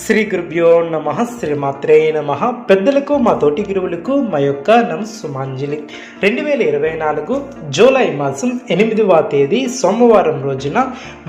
శ్రీ గురుభ్యో నమః శ్రీమాత్రే నమః. పెద్దలకు మా తోటి గురువులకు మా యొక్క నమస్సుమాంజలి. 2024 జూలై మాసం 8వ తేదీ సోమవారం రోజున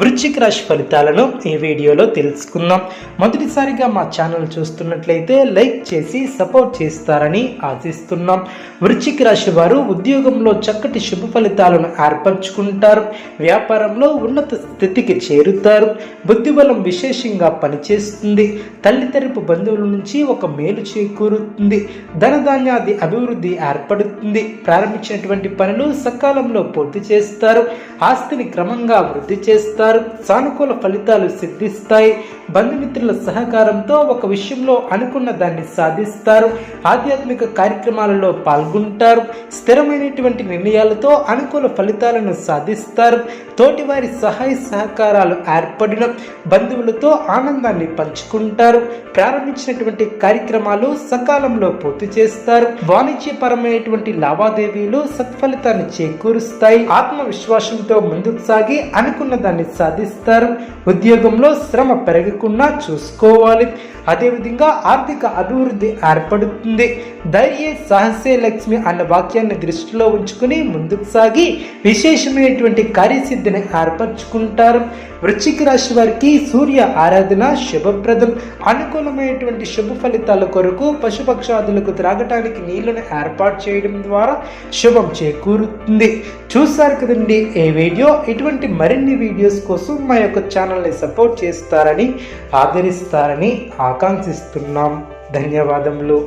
వృశ్చిక రాశి ఫలితాలను ఈ వీడియోలో తెలుసుకుందాం. మొదటిసారిగా మా ఛానల్ చూస్తున్నట్లయితే లైక్ చేసి సపోర్ట్ చేస్తారని ఆశిస్తున్నాం. వృశ్చిక రాశి వారు ఉద్యోగంలో చక్కటి శుభ ఫలితాలను ఏర్పరచుకుంటారు. వ్యాపారంలో ఉన్నత స్థితికి చేరుతారు. బుద్ధిబలం విశేషంగా పనిచేస్తుంది. తల్లి తరపు బంధువుల నుంచి ఒక మేలు చేకూరుతుంది. ధనధాన్యాది అభివృద్ధి ఏర్పడుతుంది. ప్రారంభించినటువంటి పనులు సకాలంలో పూర్తి చేస్తారు. ఆస్తిని క్రమంగా వృద్ధి చేస్తారు. సానుకూల ఫలితాలు సిద్ధిస్తాయి. బంధుమిత్రుల సహకారంతో ఒక విషయంలో అనుకున్న దాన్ని సాధిస్తారు. ఆధ్యాత్మిక కార్యక్రమాలలో పాల్గొంటారు. స్థిరమైనటువంటి నిర్ణయాలతో అనుకూల ఫలితాలను సాధిస్తారు. తోటివారి సహాయ సహకారాలు ఏర్పడిన బంధువులతో ఆనందాన్ని పంచుకుంటారు. ప్రారంభించినటువంటి కార్యక్రమాలు సకాలంలో పూర్తి చేస్తారు. వాణిజ్యపరమైనటువంటి లావాదేవీలు సత్ఫలితాన్ని చేకూరుస్తాయి. ఆత్మవిశ్వాసంతో ముందుకు సాగి అనుకున్న దాన్ని సాధిస్తారు. ఉద్యోగంలో శ్రమ పెరగకుండా చూసుకోవాలి. అదేవిధంగా ఆర్థిక అభివృద్ధి ఏర్పడుతుంది. ధైర్య సాహసే లక్ష్మి అన్న వాక్యాన్ని దృష్టిలో ఉంచుకుని ముందుకు సాగి విశేషమైనటువంటి కార్యసిద్ధిని ఏర్పరచుకుంటారు. వృశ్చిక రాశి వారికి సూర్య ఆరాధన శుభప్రదం. అనుకూలమైనటువంటి శుభ ఫలితాల కొరకు పశుపక్షాదులకు త్రాగటానికి నీళ్లను ఏర్పాటు చేయడం ద్వారా శుభం చేకూరుతుంది. చూసారు కదండి ఈ వీడియో. ఇటువంటి మరిన్ని వీడియోస్ కోసం మా యొక్క ఛానల్ని సపోర్ట్ చేస్తారని ఆదరిస్తారని ఆకాంక్షిస్తున్నాం. ధన్యవాదములు.